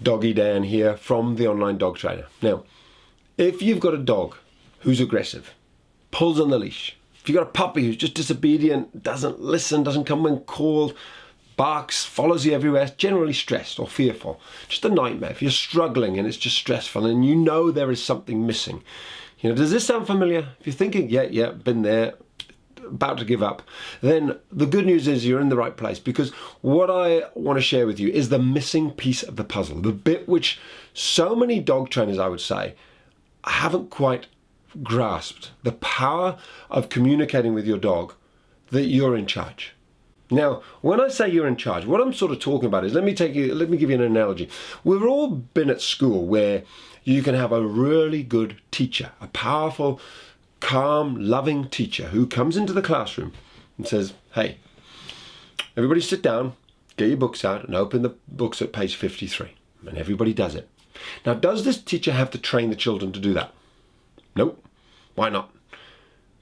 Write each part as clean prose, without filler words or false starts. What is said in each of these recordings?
Doggy Dan here from the Online Dog Trainer. Now, if you've got a dog who's aggressive, pulls on the leash, if you've got a puppy who's just disobedient, doesn't listen, doesn't come when called, barks, follows you everywhere, generally stressed or fearful, just a nightmare. If you're struggling and it's just stressful and you know there is something missing, does this sound familiar? If you're thinking, yeah, been there, about to give up, then the good news is you're in the right place, because what I want to share with you is the missing piece of the puzzle, the bit which so many dog trainers, I would say, haven't quite grasped: the power of communicating with your dog that you're in charge. Now, when I say you're in charge, what I'm sort of talking about is, let me give you an analogy. We've all been at school where you can have a really good teacher, a powerful, calm, loving teacher who comes into the classroom and says, hey, everybody sit down, get your books out and open the books at page 53. And everybody does it. Now, does this teacher have to train the children to do that? Nope. Why not?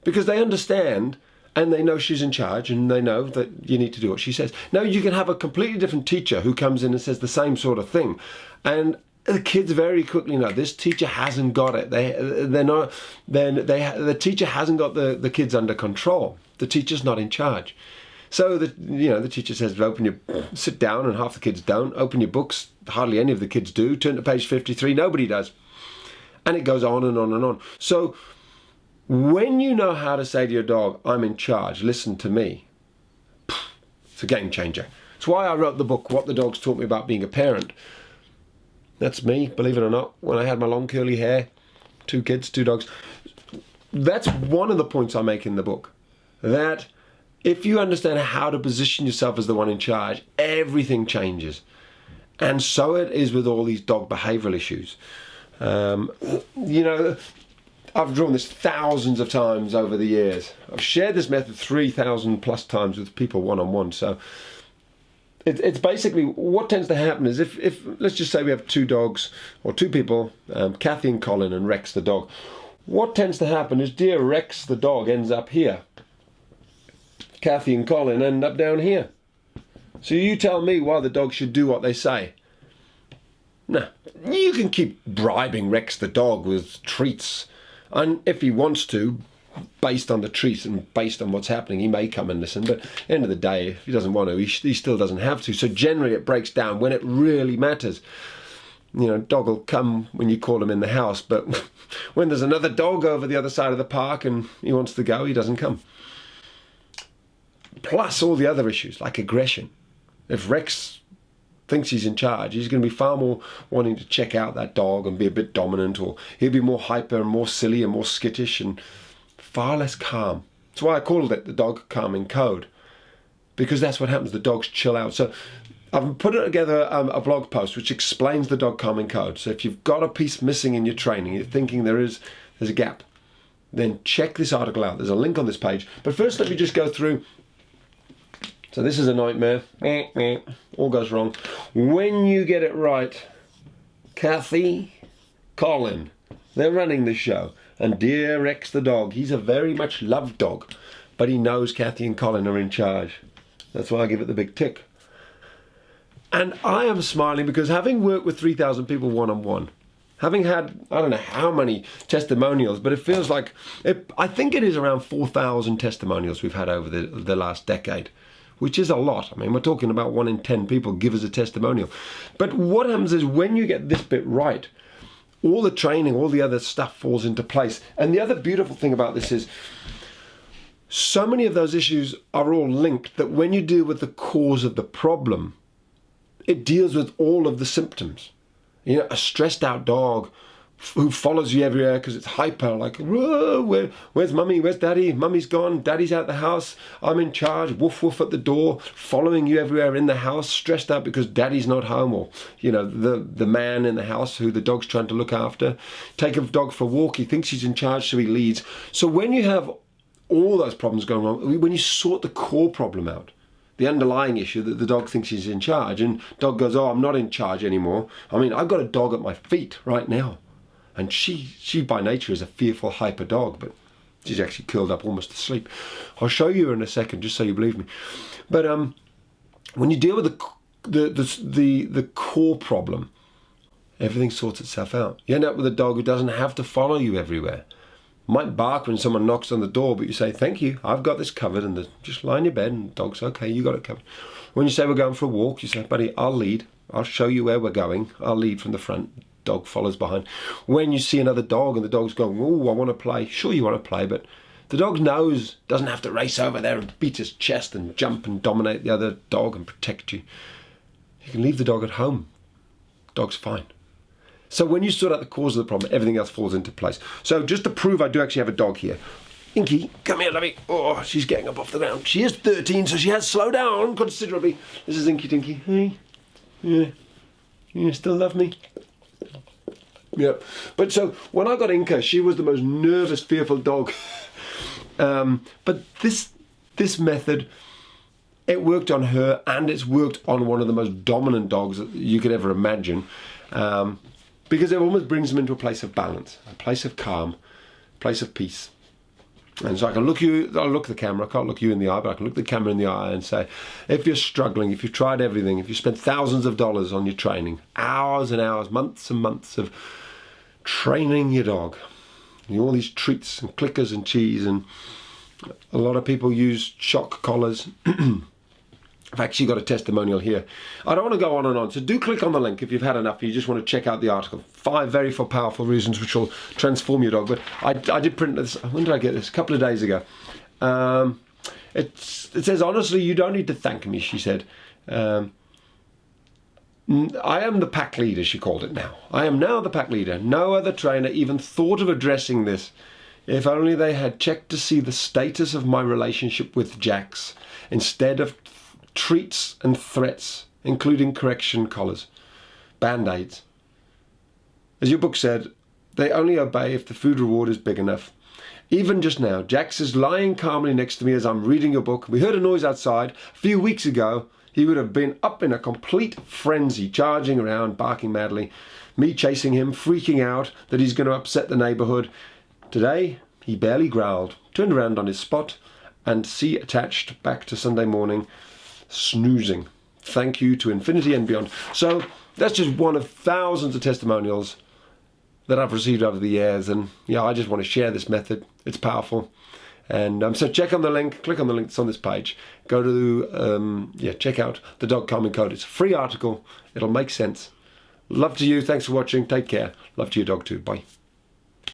Because they understand and they know she's in charge and they know that you need to do what she says. Now, you can have a completely different teacher who comes in and says the same sort of thing. And the kids very quickly know this teacher hasn't got it. The teacher hasn't got the kids under control. The teacher's not in charge. So the teacher says, sit down, and half the kids don't. Open your books. Hardly any of the kids do. Turn to page 53. Nobody does. And it goes on and on and on. So when you know how to say to your dog, I'm in charge, listen to me, it's a game changer. It's why I wrote the book, What the Dogs Taught Me About Being a Parent. That's me, believe it or not, when I had my long curly hair, 2 kids, 2 dogs. That's one of the points I make in the book. That if you understand how to position yourself as the one in charge, everything changes. And so it is with all these dog behavioral issues. I've drawn this thousands of times over the years. I've shared this method 3,000 plus times with people one-on-one. So it's basically what tends to happen is if let's just say we have 2 dogs or 2 people, Kathy and Colin, and Rex the dog. What tends to happen is dear Rex the dog ends up here. Kathy and Colin end up down here. So you tell me why the dog should do what they say. Now, you can keep bribing Rex the dog with treats, and if he wants to, based on the treats and based on what's happening, he may come and listen, but at the end of the day, if he doesn't want to, he still doesn't have to. So generally it breaks down when it really matters. Dog will come when you call him in the house, but when there's another dog over the other side of the park and he wants to go, he doesn't come. Plus all the other issues like aggression. If Rex thinks he's in charge, he's going to be far more wanting to check out that dog and be a bit dominant, or he'll be more hyper and more silly and more skittish and far less calm. That's why I called it the dog calming code, because that's what happens. The dogs chill out. So I've put together a blog post which explains the dog calming code. So if you've got a piece missing in your training, you're thinking there's a gap, then check this article out. There's a link on this page. But first, let me just go through. So this is a nightmare. All goes wrong. When you get it right, Kathy, Colin, they're running the show. And dear Rex the dog, he's a very much loved dog, but he knows Kathy and Colin are in charge. That's why I give it the big tick. And I am smiling because having worked with 3,000 people one-on-one, having had, I don't know how many testimonials, but it feels like, I think it is around 4,000 testimonials we've had over the last decade, which is a lot. I mean, we're talking about 1 in 10 people give us a testimonial. But what happens is when you get this bit right, all the training, all the other stuff falls into place. And the other beautiful thing about this is so many of those issues are all linked that when you deal with the cause of the problem, it deals with all of the symptoms. A stressed out dog who follows you everywhere because it's hyper, like, where's mummy, where's daddy, mummy's gone, daddy's out the house, I'm in charge, woof woof at the door, following you everywhere in the house, stressed out because daddy's not home, or the man in the house who the dog's trying to look after. Take a dog for a walk, he thinks he's in charge, so he leads. So when you have all those problems going on, when you sort the core problem out, the underlying issue that the dog thinks he's in charge, and dog goes, oh, I'm not in charge anymore. I mean, I've got a dog at my feet right now. And she by nature is a fearful, hyper dog, but she's actually curled up almost asleep. I'll show you in a second, just so you believe me. But when you deal with the core problem, everything sorts itself out. You end up with a dog who doesn't have to follow you everywhere. Might bark when someone knocks on the door, but you say, thank you, I've got this covered, and just lie in your bed and the dog's okay, you got it covered. When you say we're going for a walk, you say, buddy, I'll lead. I'll show you where we're going. I'll lead from the front. Dog follows behind. When you see another dog and the dog's going, oh, I want to play. Sure, you want to play, but the dog doesn't have to race over there and beat his chest and jump and dominate the other dog and protect you. You can leave the dog at home. Dog's fine. So when you sort out the cause of the problem, everything else falls into place. So just to prove I do actually have a dog here. Inky, come here, lovey. Oh, she's getting up off the ground. She is 13, so she has slowed down considerably. This is Inky Dinky. Hey. Yeah. You still love me? Yeah. But so when I got Inka, she was the most nervous, fearful dog. But this method, it worked on her, and it's worked on one of the most dominant dogs that you could ever imagine. Because it almost brings them into a place of balance, a place of calm, a place of peace. And so I'll look at the camera, I can't look you in the eye, but I can look the camera in the eye and say, if you're struggling, if you've tried everything, if you spent thousands of dollars on your training, hours and hours, months and months of training your dog, all these treats and clickers and cheese, and a lot of people use shock collars. I've actually got a testimonial here. I don't want to go on and on, so do click on the link if you've had enough and you just want to check out the article. 5 very powerful reasons which will transform your dog. But I did print this, when did I get this? A couple of days ago. It says, honestly, you don't need to thank me, she said. I am the pack leader, she called it now. I am now the pack leader. No other trainer even thought of addressing this. If only they had checked to see the status of my relationship with Jax instead of treats and threats, including correction collars, band-aids. As your book said, they only obey if the food reward is big enough. Even just now, Jax is lying calmly next to me as I'm reading your book. We heard a noise outside. A few weeks ago, he would have been up in a complete frenzy, charging around, barking madly, me chasing him, freaking out that he's going to upset the neighborhood. Today, he barely growled, turned around on his spot, and C attached back to Sunday morning, snoozing. Thank you to infinity and beyond. So that's just one of thousands of testimonials that I've received over the years, and yeah, I just want to share this method. It's powerful. And so check on the link, click on the link that's on this page. Go to check out the Dog Calming Code. It's a free article. It'll make sense. Love to you. Thanks for watching. Take care. Love to your dog too. Bye.